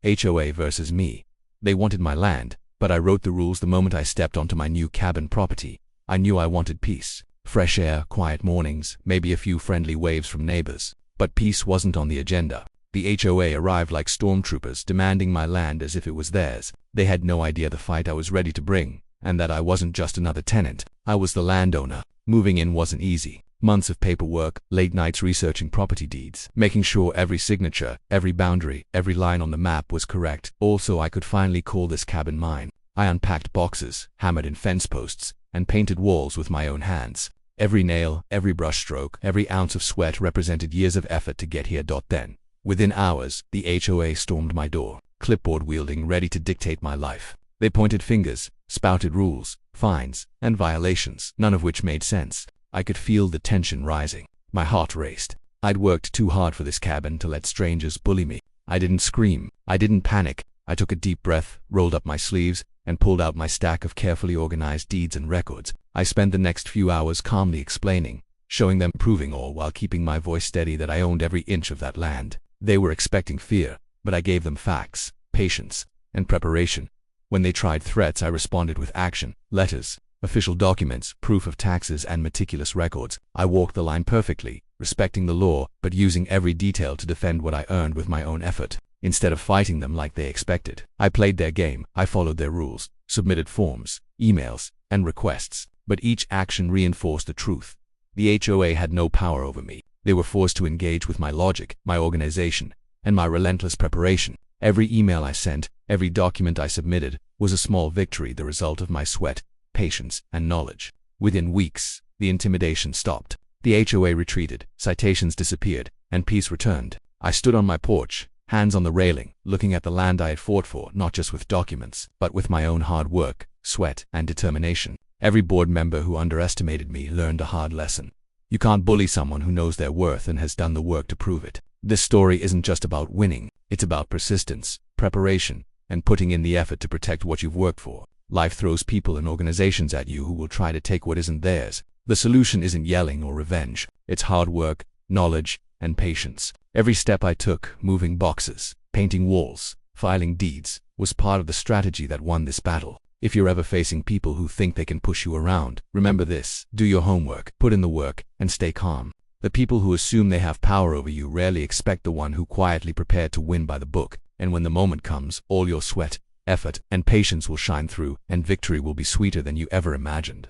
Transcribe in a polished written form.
HOA versus me. They wanted my land, but I wrote the rules the moment I stepped onto my new cabin property. I knew I wanted peace. Fresh air, quiet mornings, maybe a few friendly waves from neighbors. But peace wasn't on the agenda. The HOA arrived like stormtroopers, demanding my land as if it was theirs. They had no idea the fight I was ready to bring, and that I wasn't just another tenant. I was the landowner. Moving in wasn't easy. Months of paperwork, late nights researching property deeds, making sure every signature, every boundary, every line on the map was correct. Also, I could finally call this cabin mine. I unpacked boxes, hammered in fence posts, and painted walls with my own hands. Every nail, every brushstroke, every ounce of sweat represented years of effort to get here. Then, within hours, the HOA stormed my door, clipboard wielding, ready to dictate my life. They pointed fingers, spouted rules, fines, and violations, none of which made sense. I could feel the tension rising. My heart raced. I'd worked too hard for this cabin to let strangers bully me. I didn't scream. I didn't panic. I took a deep breath, rolled up my sleeves, and pulled out my stack of carefully organized deeds and records. I spent the next few hours calmly explaining, showing them, proving all while keeping my voice steady that I owned every inch of that land. They were expecting fear, but I gave them facts, patience, and preparation. When they tried threats, I responded with action, letters, official documents, proof of taxes, and meticulous records. I walked the line perfectly, respecting the law, but using every detail to defend what I earned with my own effort. Instead of fighting them like they expected, I played their game. I followed their rules, submitted forms, emails, and requests. But each action reinforced the truth. The HOA had no power over me. They were forced to engage with my logic, my organization, and my relentless preparation. Every email I sent, every document I submitted, was a small victory, the result of my sweat, patience, and knowledge. Within weeks, the intimidation stopped. The HOA retreated, citations disappeared, and peace returned. I stood on my porch, hands on the railing, looking at the land I had fought for, not just with documents, but with my own hard work, sweat, and determination. Every board member who underestimated me learned a hard lesson. You can't bully someone who knows their worth and has done the work to prove it. This story isn't just about winning. It's about persistence, preparation, and putting in the effort to protect what you've worked for. Life throws people and organizations at you who will try to take what isn't theirs. The solution isn't yelling or revenge. It's hard work, knowledge, and patience. Every step I took, moving boxes, painting walls, filing deeds, was part of the strategy that won this battle. If you're ever facing people who think they can push you around, remember this: do your homework, put in the work, and stay calm. The people who assume they have power over you rarely expect the one who quietly prepared to win by the book. And when the moment comes, all your sweat, effort, and patience will shine through, and victory will be sweeter than you ever imagined.